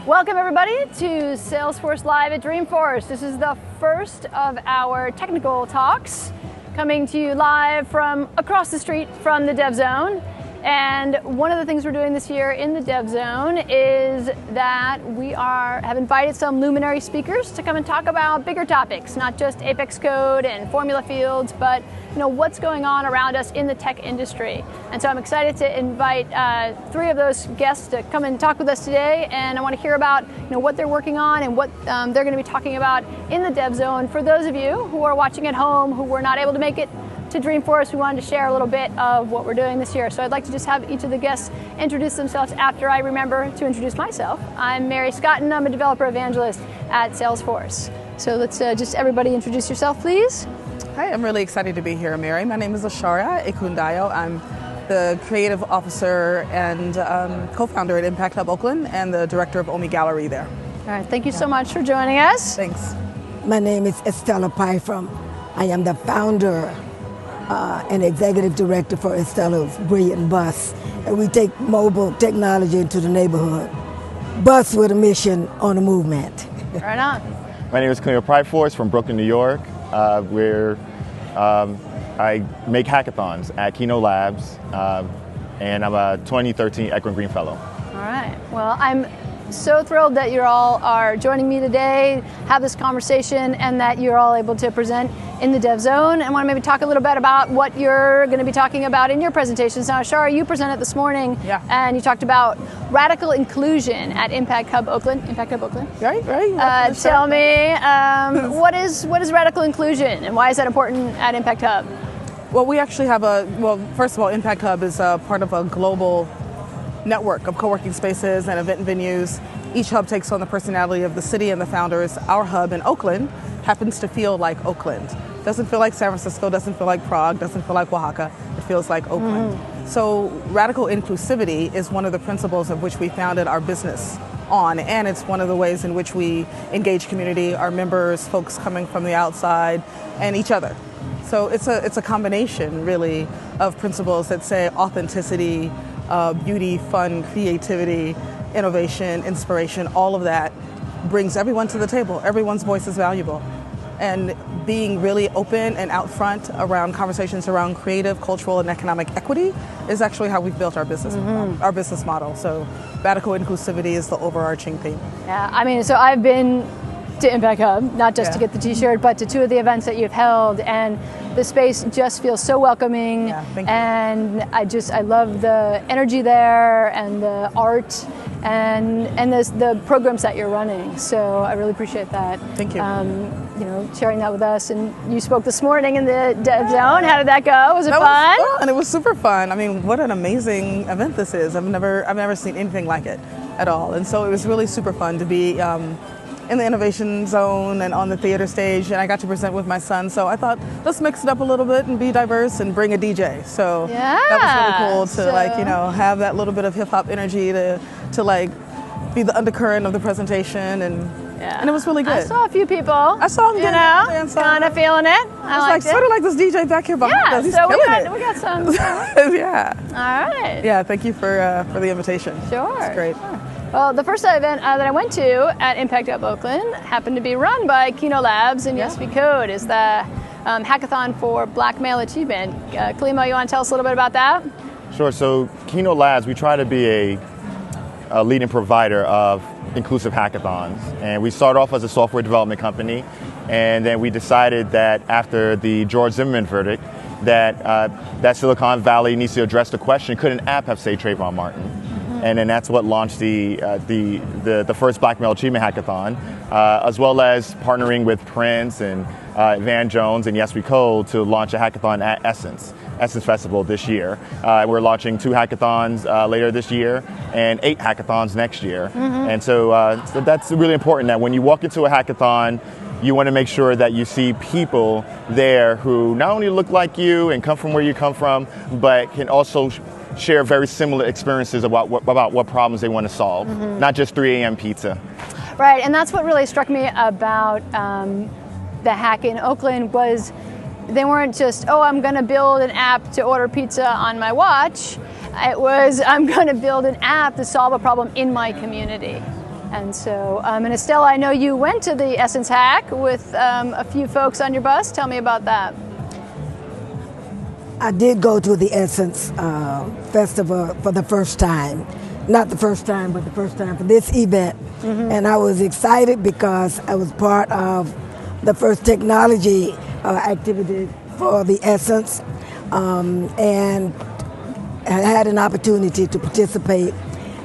Welcome everybody to Salesforce Live at Dreamforce. This is the first of our technical talks coming to you live from across the street from the DevZone. And one of the things we're doing this year in the DevZone is that we have invited some luminary speakers to come and talk about bigger topics, not just Apex code and formula fields, but what's going on around us in the tech industry. And so I'm excited to invite three of those guests to come and talk with us today, and I want to hear about what they're working on and what they're going to be talking about in the DevZone. For those of you who are watching at home who were not able to make it to Dreamforce, we wanted to share a little bit of what we're doing this year. So I'd like to just have each of the guests introduce themselves after I remember to introduce myself. I'm Mary Scott, and I'm a developer evangelist at Salesforce. So let's just everybody introduce yourself, please. Hi, I'm really excited to be here, Mary. My name is Ashara Ekundayo. I'm the creative officer and co-founder at Impact Hub Oakland and the director of Omi Gallery there. All right, thank you so much for joining us. Thanks. My name is Estella Pyfrom. I am the founder and executive director for Estella's Brilliant Bus. And we take mobile technology into the neighborhood. Bus with a mission on a movement. Right on. My name is Cleo Prideforce from Brooklyn, New York, where I make hackathons at Kino Labs, and I'm a 2013 Ekron Green Fellow. All right. Well, I'm so thrilled that you all are joining me today, have this conversation, and that you're all able to present in the DevZone. And want to maybe talk a little bit about what you're going to be talking about in your presentations. Now, Ashara, you presented this morning, and you talked about radical inclusion at Impact Hub Oakland. Right. Tell me, what is radical inclusion, and why is that important at Impact Hub? Well, we actually have first of all, Impact Hub is part of a global network of co-working spaces and event venues. Each hub takes on the personality of the city and the founders. Our hub in Oakland happens to feel like Oakland. Doesn't feel like San Francisco, doesn't feel like Prague, doesn't feel like Oaxaca. It feels like Oakland. Mm-hmm. So radical inclusivity is one of the principles of which we founded our business on, and it's one of the ways in which we engage community, our members, folks coming from the outside, and each other. So it's a combination, really, of principles that say authenticity, beauty, fun, creativity, innovation, inspiration, all of that brings everyone to the table. Everyone's voice is valuable. And being really open and out front around conversations around creative, cultural, and economic equity is actually how we've built our business, our business model. So radical inclusivity is the overarching theme. Yeah, I mean, so I've been to Impact Hub, not just to get the t-shirt, but to two of the events that you've held, and the space just feels so welcoming. Yeah, thank you. And I love the energy there and the art and the programs that you're running. So I really appreciate that. Thank you. Sharing that with us. And you spoke this morning in the DevZone. How did that go? Was it fun? Was fun. It was super fun. I mean, what an amazing event this is. I've never seen anything like it at all. And so it was really super fun to be in the innovation zone and on the theater stage, and I got to present with my son. So I thought, let's mix it up a little bit and be diverse and bring a DJ. So that was really cool to have that little bit of hip hop energy to be the undercurrent of the presentation, and it was really good. I saw a few people. I saw them kind of feeling it. I liked it. Sort of like this DJ back here behind us. He's so killing it. we got some. Yeah. All right. Yeah. Thank you for the invitation. Sure. It's great. Sure. Well, the first event that I went to at Impact Hub Oakland happened to be run by Kino Labs, and Yes We Code is the hackathon for Black Male Achievement. Kalima, you want to tell us a little bit about that? Sure. So Kino Labs, we try to be a leading provider of inclusive hackathons, and we started off as a software development company, and then we decided that after the George Zimmerman verdict, that Silicon Valley needs to address the question: could an app have saved Trayvon Martin? And then that's what launched the first Black Male Achievement Hackathon, as well as partnering with Prince and Van Jones and Yes We Code to launch a hackathon at Essence Festival this year. We're launching 2 hackathons later this year and 8 hackathons next year. Mm-hmm. And so that's really important, that when you walk into a hackathon, you want to make sure that you see people there who not only look like you and come from where you come from, but can also share very similar experiences about what problems they want to solve, not just 3 a.m. pizza. Right, and that's what really struck me about the hack in Oakland was they weren't just, I'm going to build an app to order pizza on my watch. It was, I'm going to build an app to solve a problem in my community. And so, and Estella, I know you went to the Essence Hack with a few folks on your bus. Tell me about that. I did go to the Essence Festival for the first time. Not the first time, but the first time for this event. And I was excited because I was part of the first technology activity for the Essence, and I had an opportunity to participate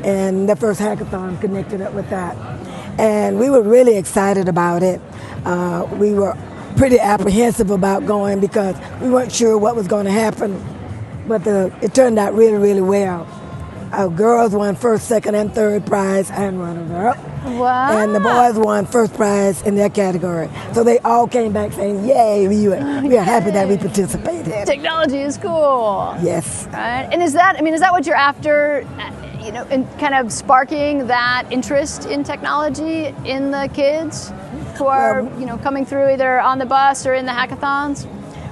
in the first hackathon connected up with that. And we were really excited about it. We were pretty apprehensive about going because we weren't sure what was going to happen, but it turned out really, really well. Our girls won first, second, and third prize and runner-up. Wow. And the boys won first prize in their category. So they all came back saying, yay, we are happy that we participated. Technology is cool. Yes. Right. And is that what you're after, in kind of sparking that interest in technology in the kids who are, coming through either on the bus or in the hackathons?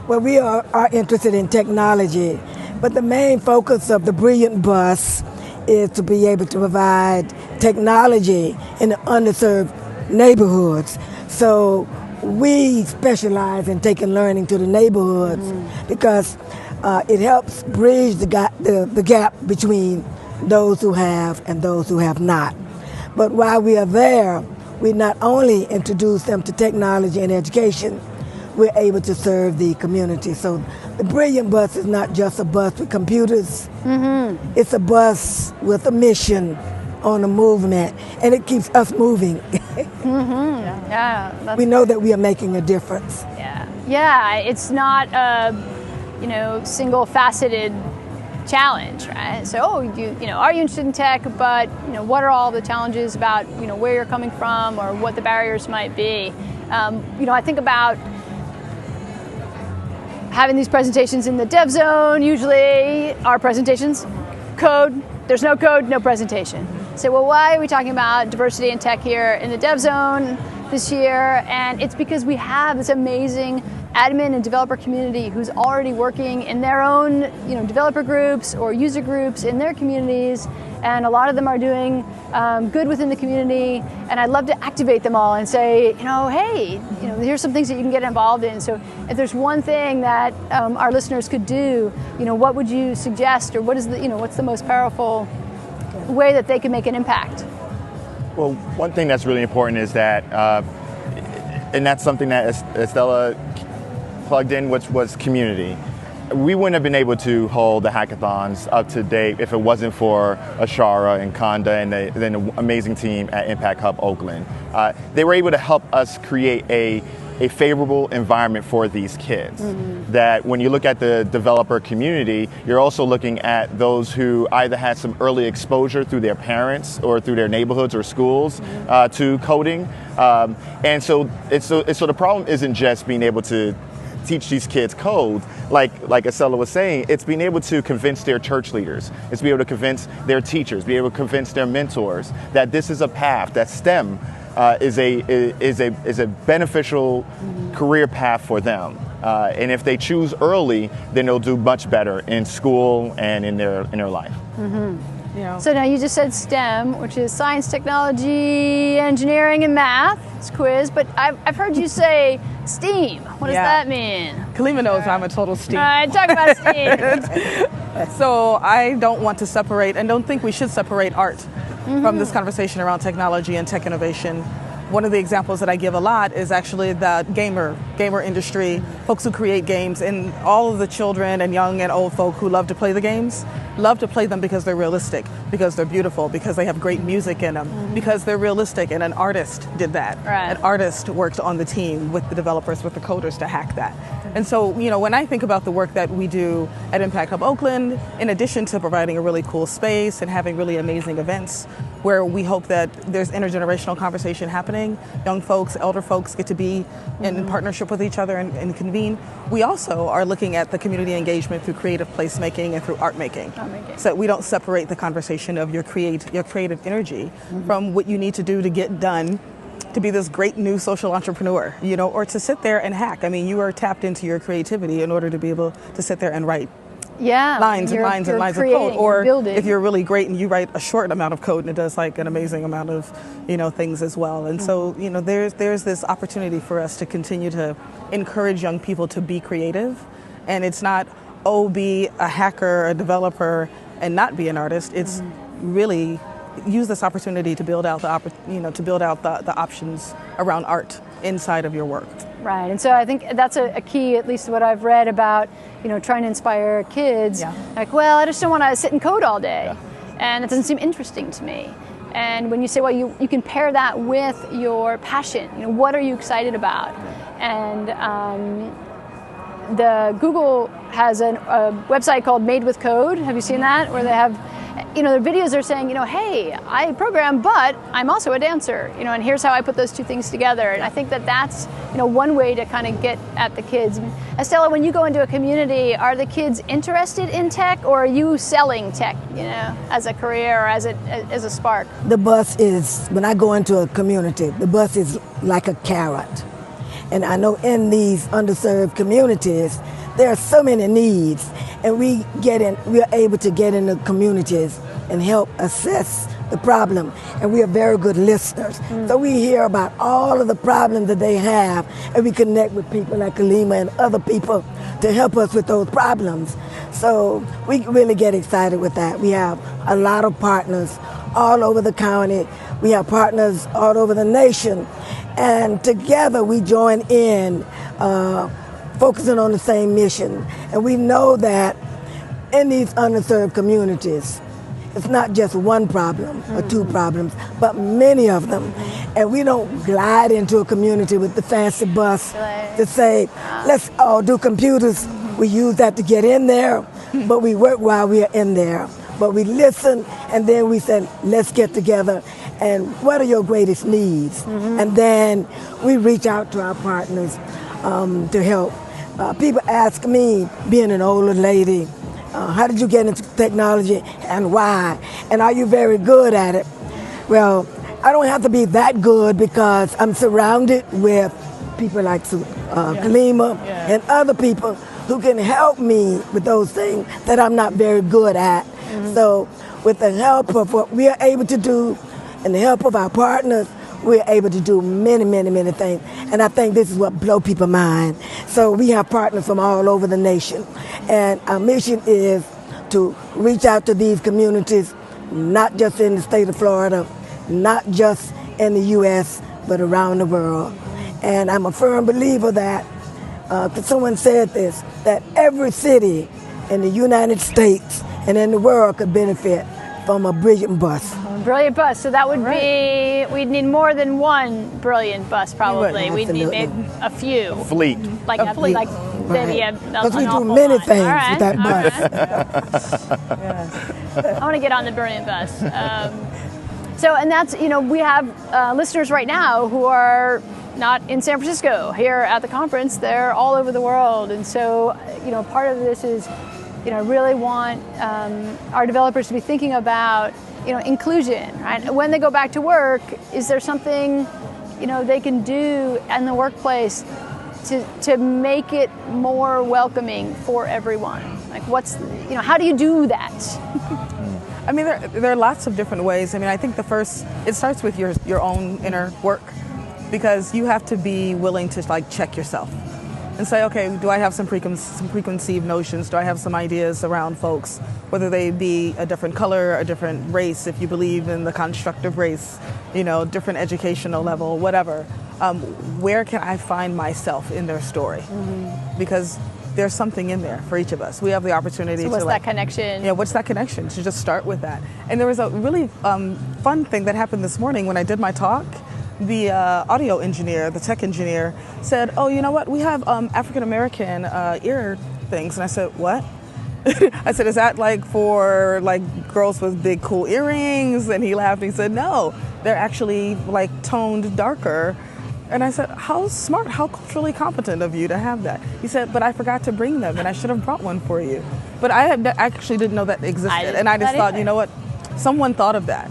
Well, we are interested in technology, but the main focus of the Brilliant Bus is to be able to provide technology in the underserved neighborhoods. So we specialize in taking learning to the neighborhoods because it helps bridge the gap between those who have and those who have not. But while we are there, we not only introduce them to technology and education, we're able to serve the community. So the Brilliant Bus is not just a bus with computers. It's a bus with a mission on a movement, and it keeps us moving. Yeah. We know that we are making a difference. Yeah. It's not a single-faceted challenge, right? So, are you interested in tech? But what are all the challenges about where you're coming from or what the barriers might be? I think about having these presentations in the DevZone. Usually, our presentations, code. There's no code, no presentation. So, well, why are we talking about diversity and tech here in the DevZone this year? And it's because we have this amazing admin and developer community who's already working in their own, developer groups or user groups in their communities, and a lot of them are doing good within the community. And I'd love to activate them all and say, hey, here's some things that you can get involved in. So if there's one thing that our listeners could do, what would you suggest, or what's the most powerful way that they can make an impact? Well, one thing that's really important is that, and that's something that Estella plugged in, which was community. We wouldn't have been able to hold the hackathons up to date if it wasn't for Ashara and Konda and the amazing team at Impact Hub Oakland. They were able to help us create a favorable environment for these kids. That when you look at the developer community, you're also looking at those who either had some early exposure through their parents or through their neighborhoods or schools to coding. And so the problem isn't just being able to teach these kids code, like Estella was saying. It's being able to convince their church leaders. It's being able to convince their teachers, be able to convince their mentors that this is a path, that STEM is a beneficial career path for them. And if they choose early, then they'll do much better in school and in their life. So now you just said STEM, which is science, technology, engineering, and math. It's quiz, but I've heard you say STEAM. What does that mean? Kalima knows I'm a total STEAM. All right, talk about STEAM. So I don't want to separate, and don't think we should separate art from this conversation around technology and tech innovation. One of the examples that I give a lot is actually the gamer industry, folks who create games, and all of the children and young and old folk who love to play the games, love to play them because they're realistic, because they're beautiful, because they have great music in them, because they're realistic, and an artist did that. Right. An artist worked on the team with the developers, with the coders to hack that. And so, when I think about the work that we do at Impact Hub Oakland, in addition to providing a really cool space and having really amazing events where we hope that there's intergenerational conversation happening, young folks, elder folks get to be in partnership with each other and convene, we also are looking at the community engagement through creative placemaking and through art making. So we don't separate the conversation of your creative energy from what you need to do to get done to be this great new social entrepreneur, or to sit there and hack. I mean, you are tapped into your creativity in order to be able to sit there and write lines and you're lines and lines of creating, code. Or building. if you're really great and you write a short amount of code and it does like an amazing amount of, things as well. And so, there's this opportunity for us to continue to encourage young people to be creative. And it's not, be a hacker, a developer, and not be an artist. It's really use this opportunity to build out the options around art inside of your work. Right, and so I think that's a key, at least what I've read about, trying to inspire kids. Yeah. Like, well, I just don't want to sit and code all day, and it doesn't seem interesting to me. And when you say, well, you can pair that with your passion. What are you excited about? And the Google has a website called Made with Code. Have you seen that? Where they have, their videos are saying, hey, I program, but I'm also a dancer, and here's how I put those two things together. And I think that's, one way to kind of get at the kids. Estella, when you go into a community, are the kids interested in tech, or are you selling tech, as a career or as a spark? The bus is, when I go into a community, the bus is like a carrot. And I know in these underserved communities, there are so many needs, and we are able to get in the communities and help assess the problem, and we are very good listeners. So we hear about all of the problems that they have, and we connect with people like Kalima and other people to help us with those problems. So we really get excited with that. We have a lot of partners all over the county. We have partners all over the nation, and together we join in focusing on the same mission. And we know that in these underserved communities, it's not just one problem or two problems, but many of them. And we don't glide into a community with the fancy bus to say, let's all do computers. We use that to get in there, but we work while we are in there. But we listen, and then we say, let's get together, and what are your greatest needs? And then we reach out to our partners to help. People ask me, being an older lady, how did you get into technology and why? And are you very good at it? Well, I don't have to be that good because I'm surrounded with people like Kalima and other people who can help me with those things that I'm not very good at. So with the help of what we are able to do and the help of our partners, we're able to do many, many, many things. And I think this is what blows people's mind. So we have partners from all over the nation. And our mission is to reach out to these communities, not just in the state of Florida, not just in the U.S., but around the world. And I'm a firm believer that, because someone said this, that every city in the United States and in the world could benefit from a brilliant bus. Brilliant bus. So that would be, we'd need more than one brilliant bus probably. We'd need maybe a few. Fleet. Like a fleet. Like maybe because we do many things with that bus. I want to get on the brilliant bus. So, and that's, we have listeners right now who are not in San Francisco here at the conference. They're all over the world. And so, part of this is, really want our developers to be thinking about, inclusion, right? When they go back to work, is there something, they can do in the workplace to make it more welcoming for everyone? Like how do you do that? I mean, there are lots of different ways. I mean, I think it starts with your own inner work, because you have to be willing to check yourself and say, okay, do I have some preconceived notions? Do I have some ideas around folks, whether they be a different color, a different race, if you believe in the construct of race, different educational level, whatever. Where can I find myself in their story? Because there's something in there for each of us. We have the opportunity what's that connection? What's that connection? To just start with that. And there was a really fun thing that happened this morning when I did my talk. The audio engineer, the tech engineer, said, oh, you know what? We have African-American ear things. And I said, what? I said, is that for girls with big cool earrings? And he laughed and he said, no, they're actually toned darker. And I said, how smart, how culturally competent of you to have that. He said, but I forgot to bring them and I should have brought one for you. But I actually didn't know that existed. And I just thought, you know what? Someone thought of that.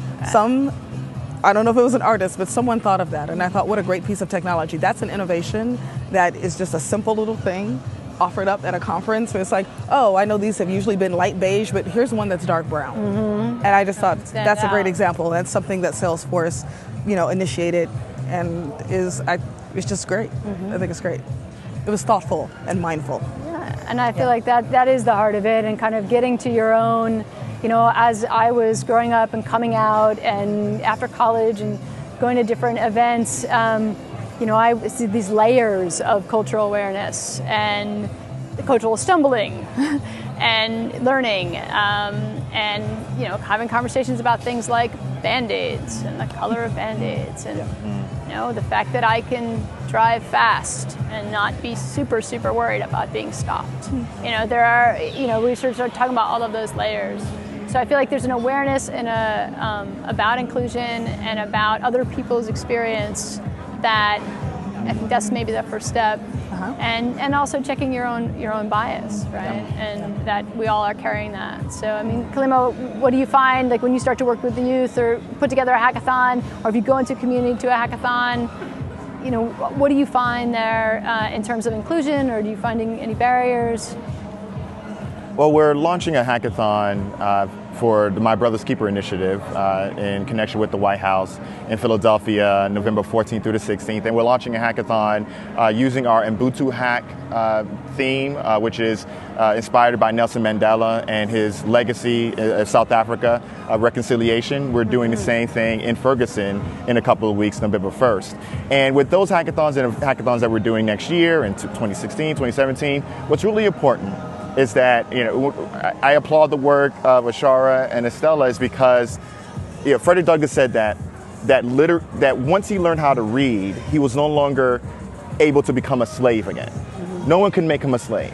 I don't know if it was an artist, but someone thought of that. And I thought, what a great piece of technology. That's an innovation that is just a simple little thing offered up at a conference where it's like, oh, I know these have usually been light beige, but here's one that's dark brown. And I just thought that's a great example. That's something that Salesforce, initiated, and it's just great. I think it's great. It was thoughtful and mindful. Yeah, and I feel like that is the heart of it, and kind of getting to your own, as I was growing up and coming out and after college and going to different events, I see these layers of cultural awareness and cultural stumbling and learning, and having conversations about things like Band-Aids and the color of Band-Aids, and the fact that I can drive fast and not be super, super worried about being stopped. There are, we sort of start talking about all of those layers. So I feel like there's an awareness and about inclusion and about other people's experience that I think that's maybe the first step. And also checking your own bias, right? And that we all are carrying that. So, Kalima, what do you find, like when you start to work with the youth or put together a hackathon, or if you go into a community to a hackathon, what do you find there in terms of inclusion, or are you finding any barriers? Well, we're launching a hackathon for the My Brother's Keeper initiative in connection with the White House in Philadelphia, November 14th through the 16th. And we're launching a hackathon using our Ubuntu hack theme, which is inspired by Nelson Mandela and his legacy of South Africa, reconciliation. We're doing the same thing in Ferguson in a couple of weeks, November 1st. And with those hackathons and hackathons that we're doing next year in 2016, 2017, what's really important is that, I applaud the work of Ashara and Estella is because, Frederick Douglass said that once he learned how to read, he was no longer able to become a slave again. No one can make him a slave.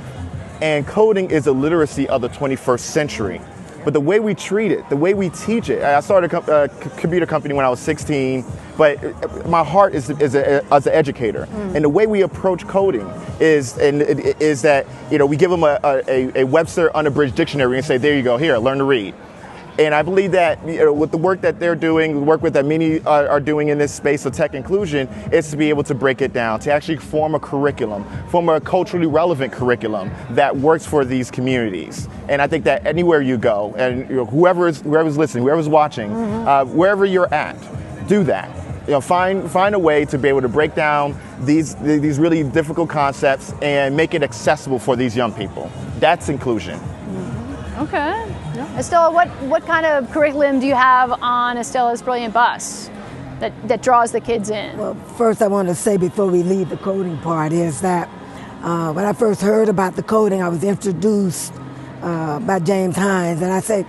And coding is a literacy of the 21st century. But the way we treat it, the way we teach it, I started a computer company when I was 16, but my heart is as an educator. And the way we approach coding is that, we give them a Webster unabridged dictionary and say, there you go, here, learn to read. And I believe that with the work that they're doing, the work that many are doing in this space of tech inclusion, is to be able to break it down, to actually form a curriculum, form a culturally relevant curriculum that works for these communities. And I think that anywhere you go, and whoever's listening, whoever's watching, wherever you're at, do that. Find a way to be able to break down these really difficult concepts and make it accessible for these young people. That's inclusion. Okay. Estella, what kind of curriculum do you have on Estella's Brilliant Bus that draws the kids in? Well, first I want to say before we leave the coding part is that when I first heard about the coding, I was introduced by James Hines, and I said,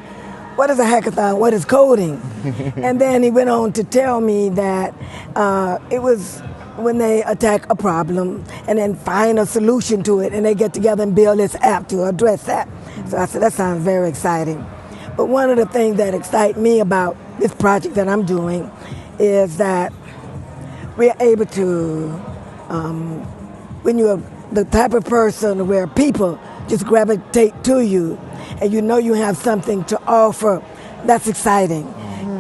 what is a hackathon? What is coding? And then he went on to tell me that it was when they attack a problem and then find a solution to it, and they get together and build this app to address that. So I said, that sounds very exciting. But one of the things that excite me about this project that I'm doing is that we're able to, when you're the type of person where people just gravitate to you and you have something to offer, that's exciting.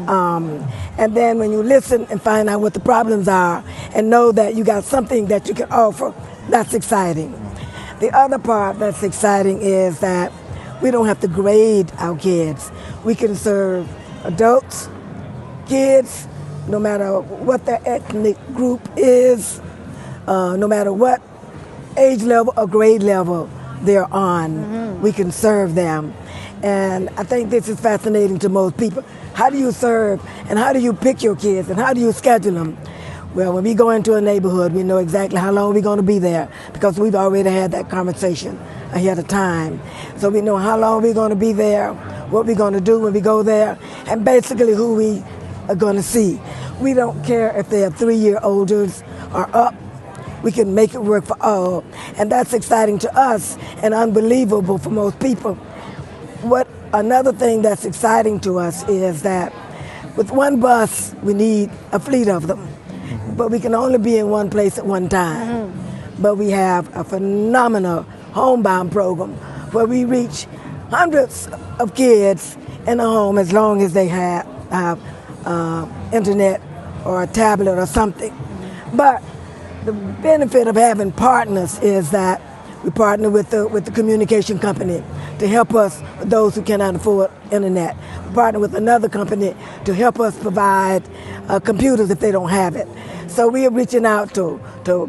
And then when you listen and find out what the problems are and know that you got something that you can offer, that's exciting. The other part that's exciting is that we don't have to grade our kids. We can serve adults, kids, no matter what their ethnic group is, no matter what age level or grade level they're on, we can serve them. And I think this is fascinating to most people. How do you serve, and how do you pick your kids, and how do you schedule them? Well, when we go into a neighborhood, we know exactly how long we're going to be there because we've already had that conversation ahead of time. So we know how long we're going to be there, what we're going to do when we go there, and basically who we are going to see. We don't care if they're 3-year-olds or up. We can make it work for all. And that's exciting to us and unbelievable for most people. Another thing that's exciting to us is that with one bus, we need a fleet of them. But we can only be in one place at one time. But we have a phenomenal homebound program where we reach hundreds of kids in a home as long as they have internet or a tablet or something. But the benefit of having partners is that We partner with the communication company to help us, those who cannot afford internet. We partner with another company to help us provide computers if they don't have it. So we are reaching out to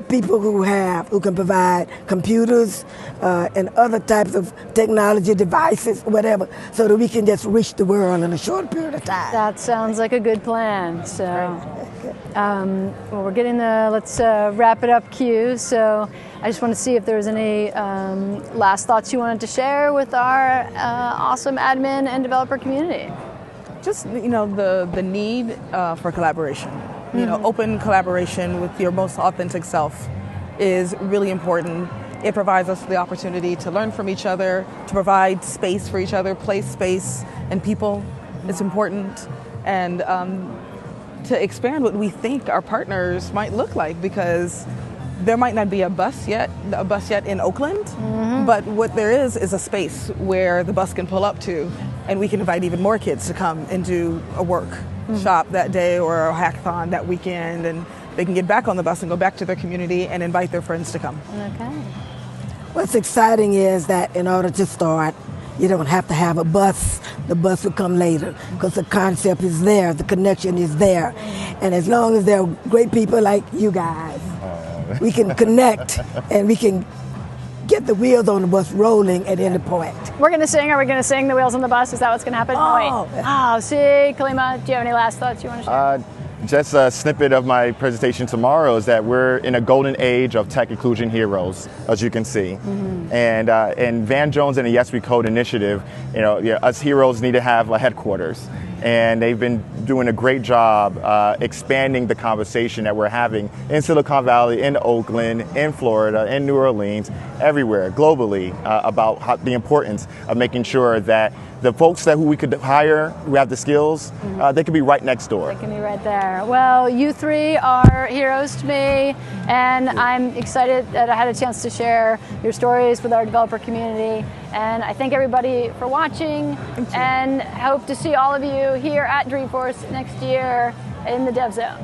people who can provide computers and other types of technology devices, whatever, so that we can just reach the world in a short period of time. That sounds like a good plan. So, well, we're getting the let's wrap it up cue. So, I just want to see if there's any last thoughts you wanted to share with our awesome admin and developer community. Just the need for collaboration. Open collaboration with your most authentic self is really important. It provides us the opportunity to learn from each other, to provide space for each other, place, space, and people. It's important, and to expand what we think our partners might look like, because there might not be a bus yet in Oakland, but what there is a space where the bus can pull up to, and we can invite even more kids to come and do a workshop that day or a hackathon that weekend, and they can get back on the bus and go back to their community and invite their friends to come. Okay. What's exciting is that in order to start, you don't have to have a bus. The bus will come later because the concept is there, the connection is there. And as long as there are great people like you guys, we can connect and we can get the wheels on the bus rolling at any point. We're going to sing. Are we going to sing the wheels on the bus? Is that what's going to happen? Oh. Wait. Oh, see, Kalima, do you have any last thoughts you want to share? Just a snippet of my presentation tomorrow is that we're in a golden age of tech inclusion heroes, as you can see. And Van Jones and the Yes We Code initiative, us heroes need to have a headquarters. And they've been doing a great job expanding the conversation that we're having in Silicon Valley, in Oakland, in Florida, in New Orleans, everywhere, globally, about the importance of making sure that the folks who we could hire, who have the skills, they could be right next door. They can be right there. Well, you three are heroes to me, and I'm excited that I had a chance to share your stories with our developer community. And I thank everybody for watching, and hope to see all of you here at Dreamforce next year in the DevZone.